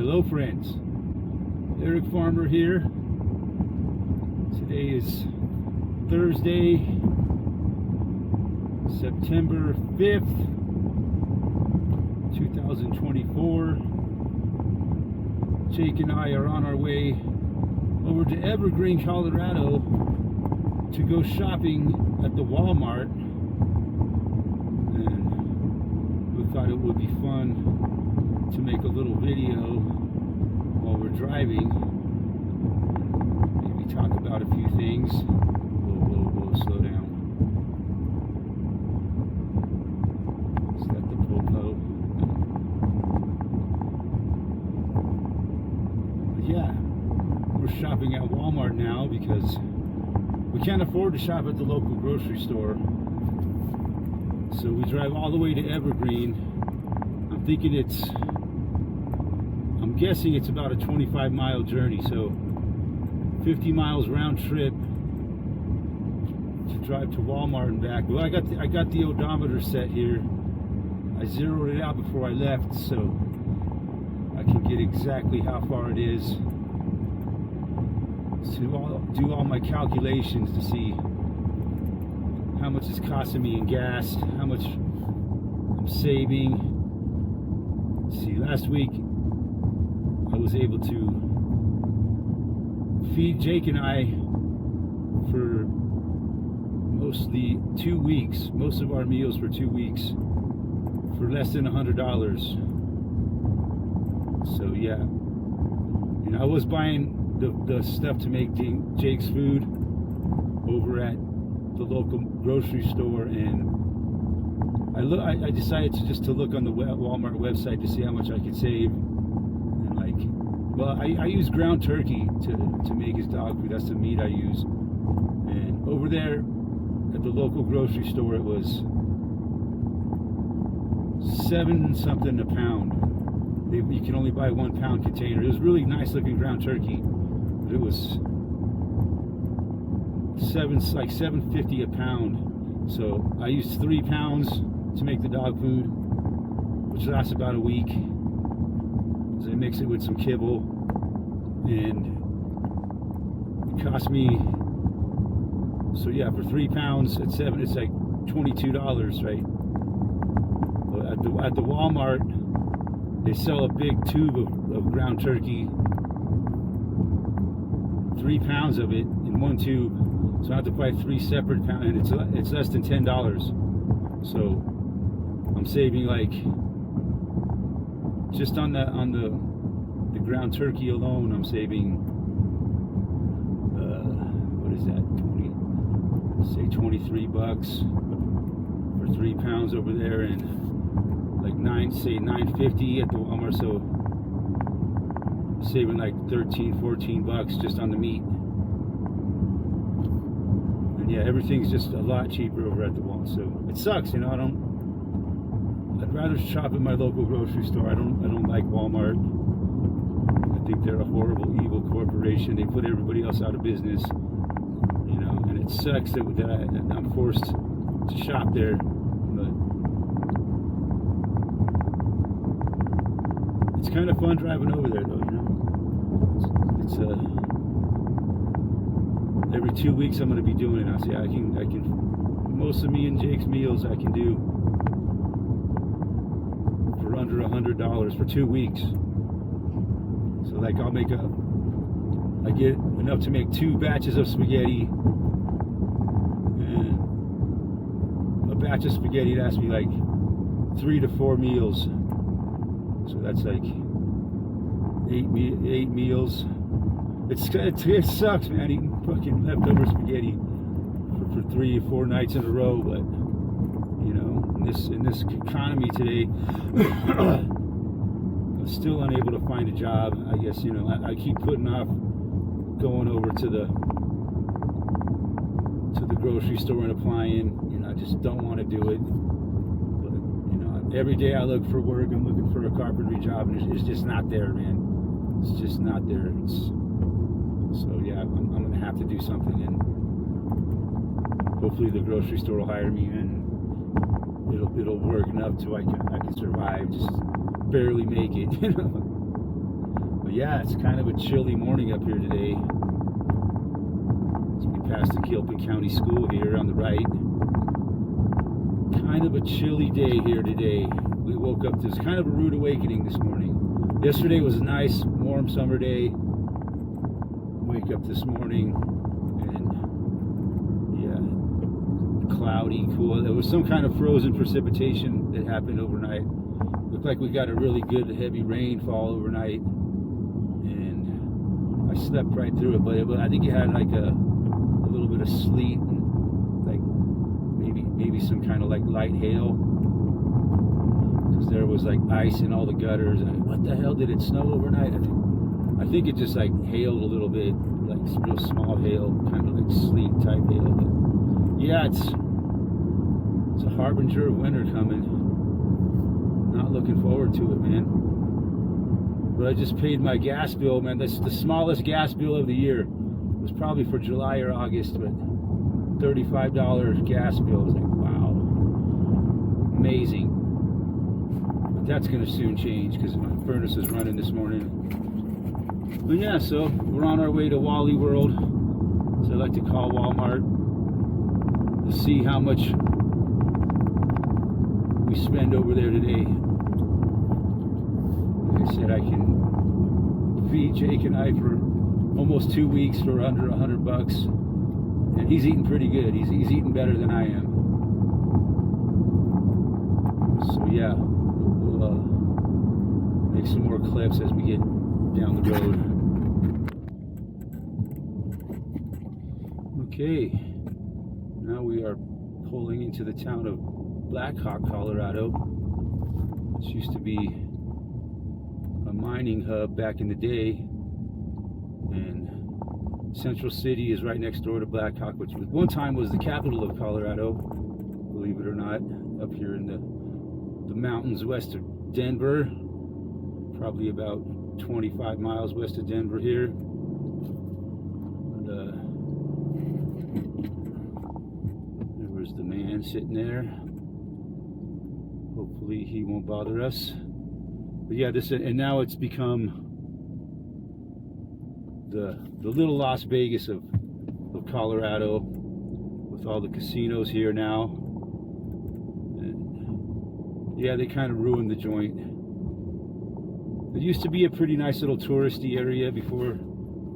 Hello friends, Eric Farmer here. Today is Thursday, September 5th, 2024. Jake and I are on our way over to Evergreen, Colorado to go shopping at the Walmart, and we thought it would be fun to make a little video while we're driving, maybe talk about a few things. Whoa, slow down. Is that the popo? But yeah, we're shopping at Walmart now because we can't afford to shop at the local grocery store. So we drive all the way to Evergreen. I'm guessing it's about a 25-mile journey, so 50 miles round trip to drive to Walmart and back. Well, I got the odometer set here. I zeroed it out before I left, so I can get exactly how far it is. To do all my calculations to see how much it's costing me in gas, how much I'm saving. See, last week I was able to feed Jake and I for mostly 2 weeks, most of our meals for 2 weeks, for less than $100. So yeah, you know, I was buying the stuff to make Jake's food over at the local grocery store, and I decided to look on the Walmart website to see how much I could save. And I use ground turkey to make his dog food. That's the meat I use. And over there at the local grocery store, it was $7 something a pound. You can only buy 1 pound container. It was really nice looking ground turkey, but it was $7.50 a pound. So I used 3 pounds to make the dog food, which lasts about a week. So I mix it with some kibble, and it cost me, so yeah, for 3 pounds at 7, it's like $22, right? But at the Walmart, they sell a big tube of ground turkey, 3 pounds of it in one tube. So I have to buy 3 separate pounds, and it's less than $10. So I'm saving, like, just on the ground turkey alone, I'm saving what is that, 23 bucks for 3 pounds over there, and like $9.50 at the Walmart. So saving like 13-14 bucks just on the meat. And yeah, everything's just a lot cheaper over at the Walmart. So it sucks, you know. I'd rather shop at my local grocery store. I don't like Walmart. I think they're a horrible, evil corporation. They put everybody else out of business, you know. And it sucks that I'm forced to shop there. But it's kind of fun driving over there, though, you know. It's every 2 weeks I'm going to be doing it. I see I can most of me and Jake's meals I can do for under $100 for 2 weeks. So like I get enough to make 2 batches of spaghetti, and a batch of spaghetti lasts me like 3 to 4 meals. So that's like 8 meals. It sucks, man, eating fucking leftover spaghetti for 3 or 4 nights in a row. But you know, in this economy today, I'm still unable to find a job. I guess, you know, I keep putting off going over to the grocery store and applying. You know, I just don't want to do it. But you know, every day I look for work. I'm looking for a carpentry job, and it's just not there, man. It's just not there. So yeah, I'm gonna have to do something, and hopefully the grocery store will hire me, and it'll work enough so I can survive, just barely make it, you know. But yeah, it's kind of a chilly morning up here today. As we pass the Gilpin County School here on the right. Kind of a chilly day here today. We woke up to this kind of a rude awakening this morning. Yesterday was a nice, warm summer day. Wake up this morning and yeah, cloudy, cool. There was some kind of frozen precipitation that happened overnight. Looked like we got a really good heavy rainfall overnight, and I slept right through it. But I think it had like a little bit of sleet, and like maybe some kind of like light hail, because there was like ice in all the gutters. And what the hell, did it snow overnight? I think it just like hailed a little bit, like real small hail, kind of like sleet type hail. But yeah, it's a harbinger of winter coming. Not looking forward to it, man. But I just paid my gas bill, man. That's the smallest gas bill of the year. It was probably for July or August, but $35 gas bill. I was like, wow, amazing. But that's gonna soon change because my furnace is running this morning. But yeah, so we're on our way to Wally World, so I like to call Walmart, to see how much we spend over there today. Like I said, I can feed Jake and I for almost 2 weeks for under $100, and he's eating pretty good. He's eating better than I am. So yeah, we'll make some more clips as we get down the road. Okay, now we are pulling into the town of Black Hawk, Colorado, which used to be a mining hub back in the day, and Central City is right next door to Black Hawk, which one time was the capital of Colorado, believe it or not, up here in the mountains west of Denver, probably about 25 miles west of Denver here. And, there was the man sitting there. Hopefully he won't bother us. But yeah, and now it's become the little Las Vegas of Colorado, with all the casinos here now. And yeah, they kind of ruined the joint. It used to be a pretty nice little touristy area before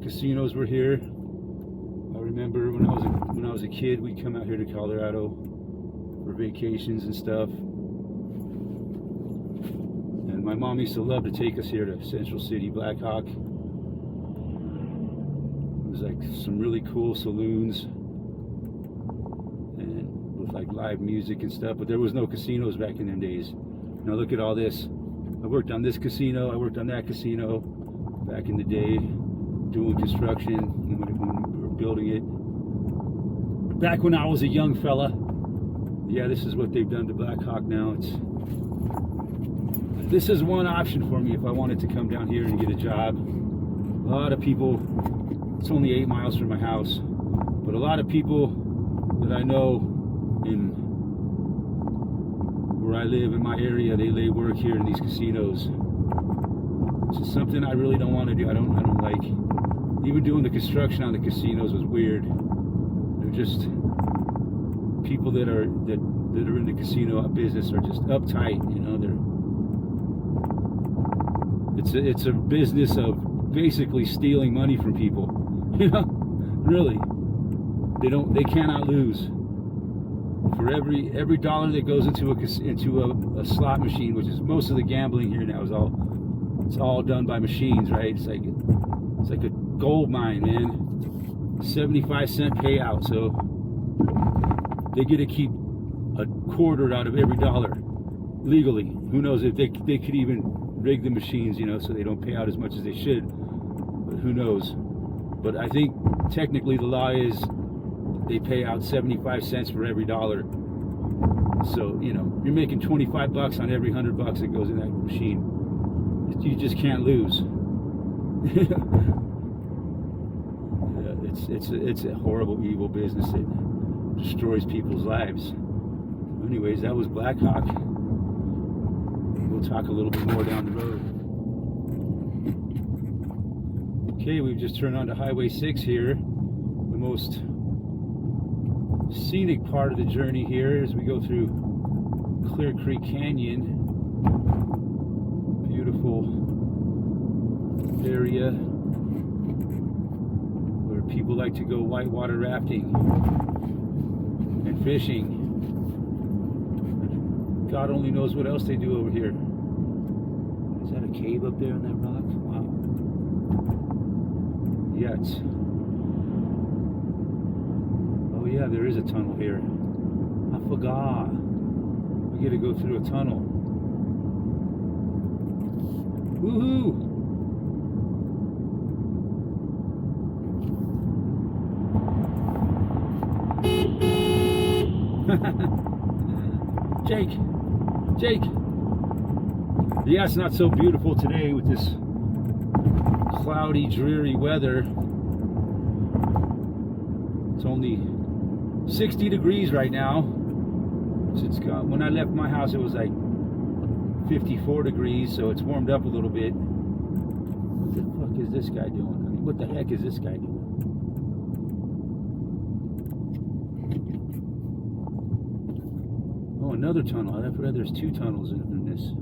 casinos were here. I remember when I was a kid, we'd come out here to Colorado for vacations and stuff. And my mom used to love to take us here to Central City, Black Hawk. It was like some really cool saloons and with like live music and stuff, but there was no casinos back in them days. Now look at all this. I worked on this casino, I worked on that casino back in the day, doing construction when we were building it. Back when I was a young fella. Yeah, this is what they've done to Black Hawk now. This is one option for me if I wanted to come down here and get a job. A lot of people, it's only 8 miles from my house, but a lot of people that I know in where I live in my area, they lay work here in these casinos. It's just something I really don't want to do. I don't like. Even doing the construction on the casinos was weird. They're just people that are in the casino business are just uptight, you know. It's a business of basically stealing money from people. You know, really. They cannot lose. For every dollar that goes into a slot machine, which is most of the gambling here now, it's all done by machines, right? It's like a gold mine, man. 75-cent payout, so they get to keep a quarter out of every dollar legally. Who knows if they could even rig the machines, you know, so they don't pay out as much as they should. But who knows? But I think technically the law is they pay out 75 cents for every dollar. So, you know, you're making 25 bucks on every 100 bucks that goes in that machine. You just can't lose. It's a horrible, evil business that destroys people's lives. Anyways, that was Black Hawk. We'll talk a little bit more down the road. Okay, we've just turned onto Highway 6 here. The most scenic part of the journey here as we go through Clear Creek Canyon. Beautiful area where people like to go whitewater rafting and fishing. God only knows what else they do over here. Is that a cave up there in that rock? Wow. Yeah, oh yeah, there is a tunnel here. I forgot. We get to go through a tunnel. Woohoo! Jake! Yeah, it's not so beautiful today with this cloudy, dreary weather. It's only 60 degrees right now. When I left my house, it was like 54 degrees, so it's warmed up a little bit. What the fuck is this guy doing? I mean, what the heck is this guy doing? Oh, another tunnel. I've read there's two tunnels in this.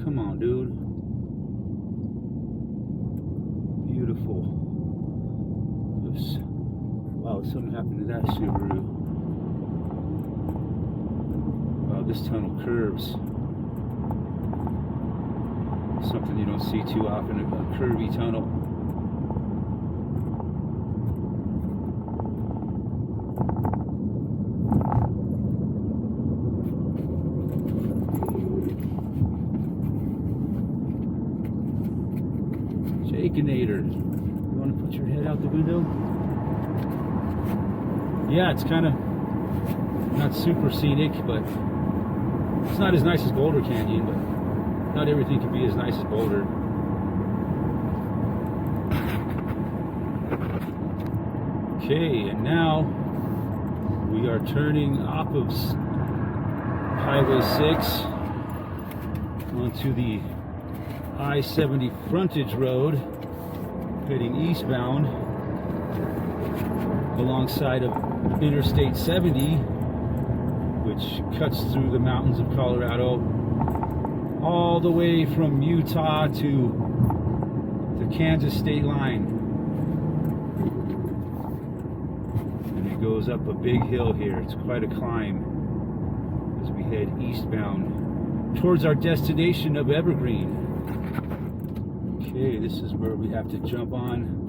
Come on, dude. Beautiful. Oops. Wow, something happened to that Subaru. Wow, this tunnel curves. Something you don't see too often, a curvy tunnel. Shakenator. You want to put your head out the window? Yeah, it's kind of not super scenic, but it's not as nice as Boulder Canyon, but not everything can be as nice as Boulder. Okay, and now we are turning off of Highway 6 onto the I-70 frontage road, heading eastbound alongside of Interstate 70, which cuts through the mountains of Colorado all the way from Utah to the Kansas state line. And it goes up a big hill here. It's quite a climb as we head eastbound towards our destination of Evergreen. Okay, this is where we have to jump on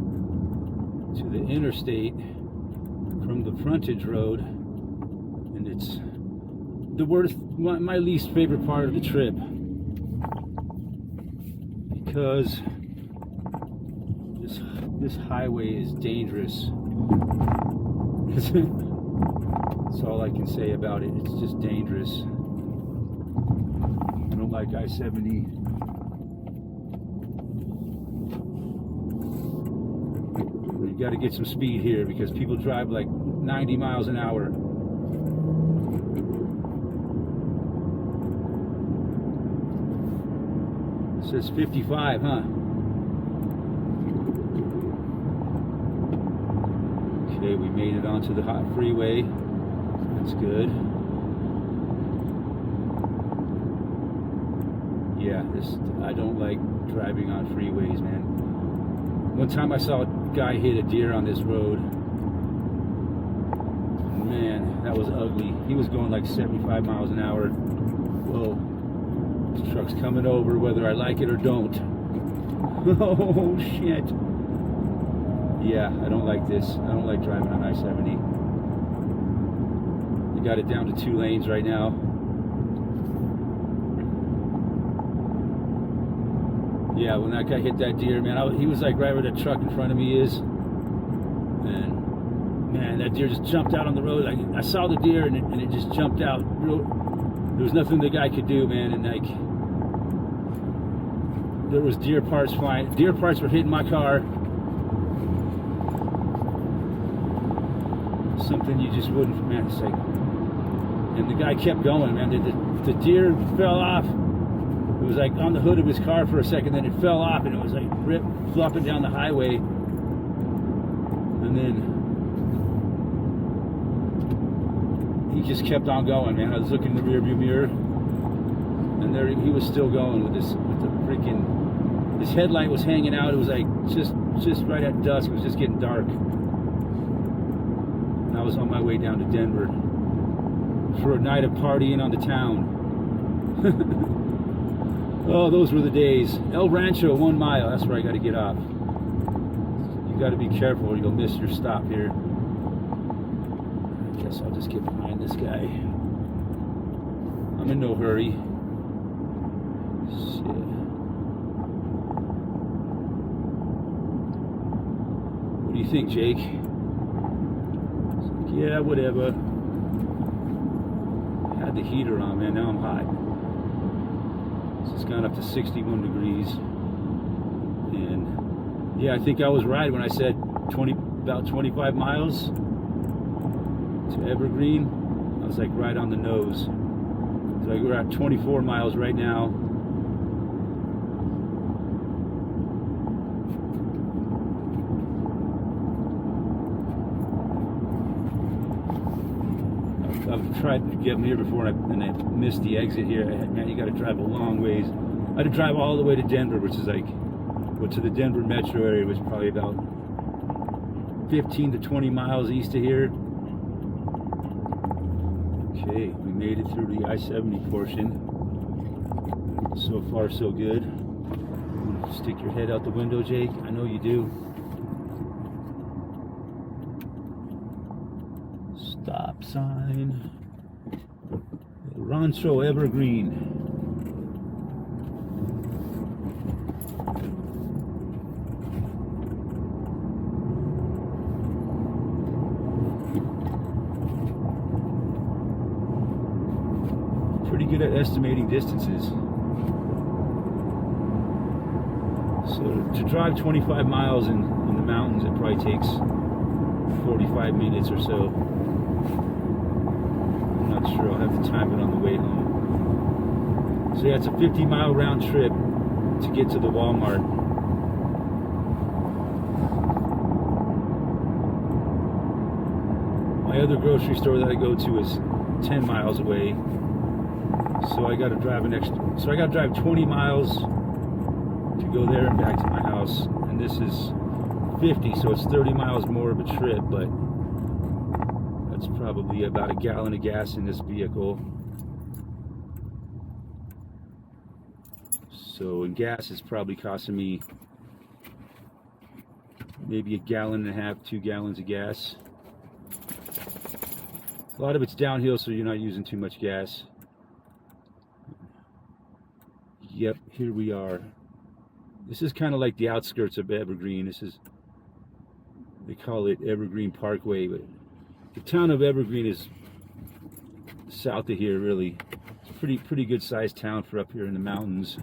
to the interstate from the frontage road, and it's my least favorite part of the trip, because this highway is dangerous. That's all I can say about it. It's just dangerous. I don't like I-70. You got to get some speed here because people drive like 90 miles an hour. It says 55, huh? Okay, we made it onto the hot freeway. That's good. Yeah, I don't like driving on freeways, man. One time I saw a guy hit a deer on this road. Man, that was ugly. He was going like 75 miles an hour. Whoa. This truck's coming over whether I like it or don't. Oh, shit. Yeah, I don't like this. I don't like driving on I-70. We got it down to 2 lanes right now. Yeah, when that guy hit that deer, man, he was like right where that truck in front of me is. And man, that deer just jumped out on the road. I saw the deer and it just jumped out. There was nothing the guy could do, man. And like, there was deer parts flying. Deer parts were hitting my car. Something you just wouldn't, man. It's like, and the guy kept going, man. The deer fell off. It was like on the hood of his car for a second, then it fell off, and it was like flopping down the highway. And then he just kept on going, man. I was looking in the rearview mirror, and there he was still going with the freaking. His headlight was hanging out. It was like just right at dusk. It was just getting dark. And I was on my way down to Denver for a night of partying on the town. Oh, those were the days. El Rancho, 1 mile. That's where I got to get off. You got to be careful or you'll miss your stop here. I guess I'll just get behind this guy. I'm in no hurry. Shit. What do you think, Jake? It's like, yeah, whatever. Had the heater on, man. Now I'm hot. It's gone up to 61 degrees. And yeah, I think I was right when I said about 25 miles to Evergreen. I was like right on the nose. So like we're at 24 miles right now. I've tried to get here before and I missed the exit here. Man, you got to drive a long ways. I had to drive all the way to Denver, which is like, well, to the Denver metro area, was probably about 15 to 20 miles east of here. Okay, we made it through the I-70 portion. So far, so good. You want to stick your head out the window, Jake? I know you do. Stop sign. Rancho Evergreen. Pretty good at estimating distances. So to drive 25 miles in the mountains, it probably takes 45 minutes or so. I'm not sure, I'll have to time it on the way home. So yeah, it's a 50-mile round trip to get to the Walmart. My other grocery store that I go to is 10 miles away. So I got to drive 20 miles to go there and back to my house. And this is 50, so it's 30 miles more of a trip, but that's probably about a gallon of gas in this vehicle. So, and gas is probably costing me maybe a gallon and a half, 2 gallons of gas. A lot of it's downhill, so you're not using too much gas. Yep, here we are. This is kind of like the outskirts of Evergreen. This is, they call it Evergreen Parkway, but the town of Evergreen is south of here, really. It's a pretty good sized town for up here in the mountains.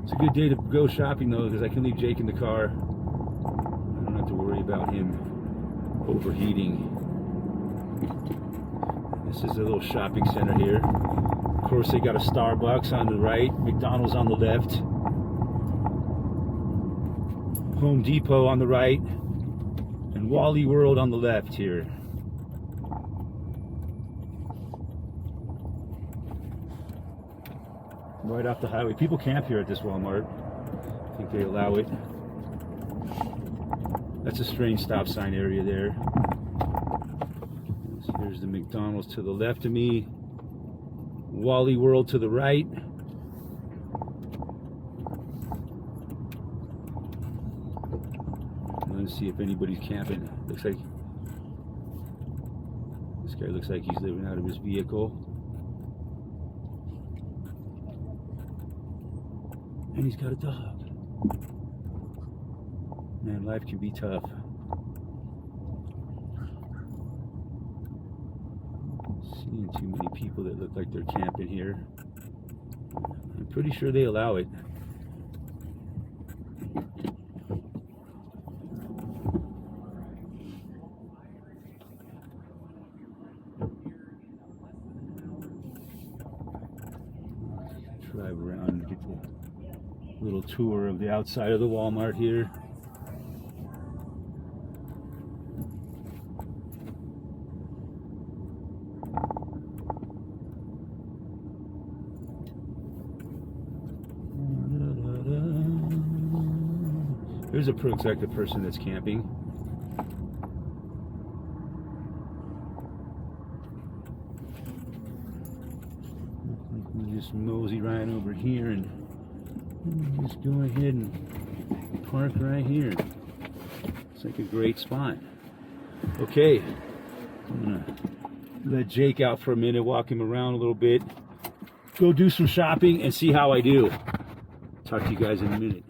It's a good day to go shopping though, because I can leave Jake in the car. I don't have to worry about him overheating. This is a little shopping center here. Of course, they got a Starbucks on the right, McDonald's on the left, Home Depot on the right, and Wally World on the left here. Right off the highway. People camp here at this Walmart. I think they allow it. That's a strange stop sign area there. So here's the McDonald's to the left of me. Wally World to the right. Let's see if anybody's camping. Looks like this guy looks like he's living out of his vehicle. And he's got a dog. Man, life can be tough. Seeing too many people that look like they're camping here. I'm pretty sure they allow it. Drive around and get the little tour of the outside of the Walmart here. There's a prospective person that's camping. We'll just mosey right over here and just go ahead and park right here. It's like a great spot. Okay, I'm gonna let Jake out for a minute, walk him around a little bit, go do some shopping and see how I do. Talk to you guys in a minute.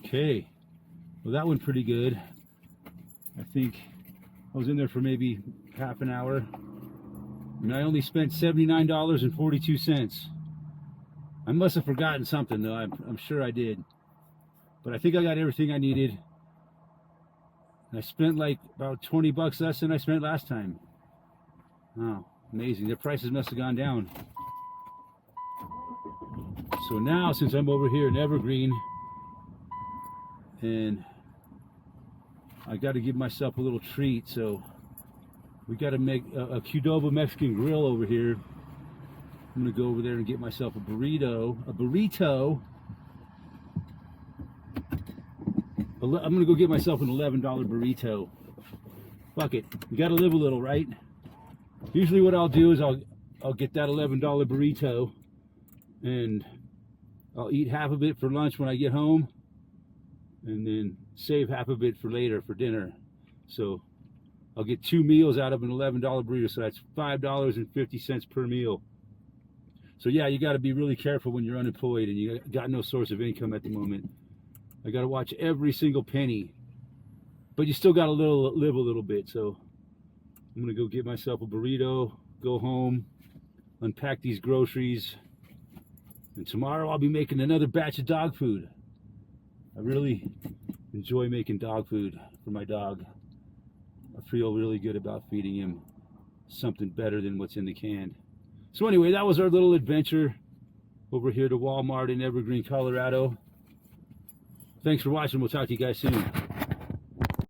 Okay, well that went pretty good. I think I was in there for maybe half an hour and I only spent $79.42. I must have forgotten something though, I'm sure I did. But I think I got everything I needed. And I spent like about 20 bucks less than I spent last time. Oh, amazing, their prices must have gone down. So now since I'm over here in Evergreen, and I got to give myself a little treat, so we got to make a Qdoba Mexican grill over here. I'm gonna go over there and get myself a burrito. I'm gonna go get myself an $11 burrito. Fuck it, you gotta live a little, right? Usually what I'll do is I'll get that $11 burrito and I'll eat half of it for lunch when I get home, and then save half of it for later for dinner. So I'll get 2 meals out of an $11 burrito, so that's $5.50 per meal. So yeah, you got to be really careful when you're unemployed and you got no source of income at the moment. I got to watch every single penny, but you still got to live a little bit. So I'm gonna go get myself a burrito, go home, unpack these groceries, and tomorrow I'll be making another batch of dog food. I really enjoy making dog food for my dog. I feel really good about feeding him something better than what's in the can. So anyway, that was our little adventure over here to Walmart in Evergreen, Colorado. Thanks for watching. We'll talk to you guys soon.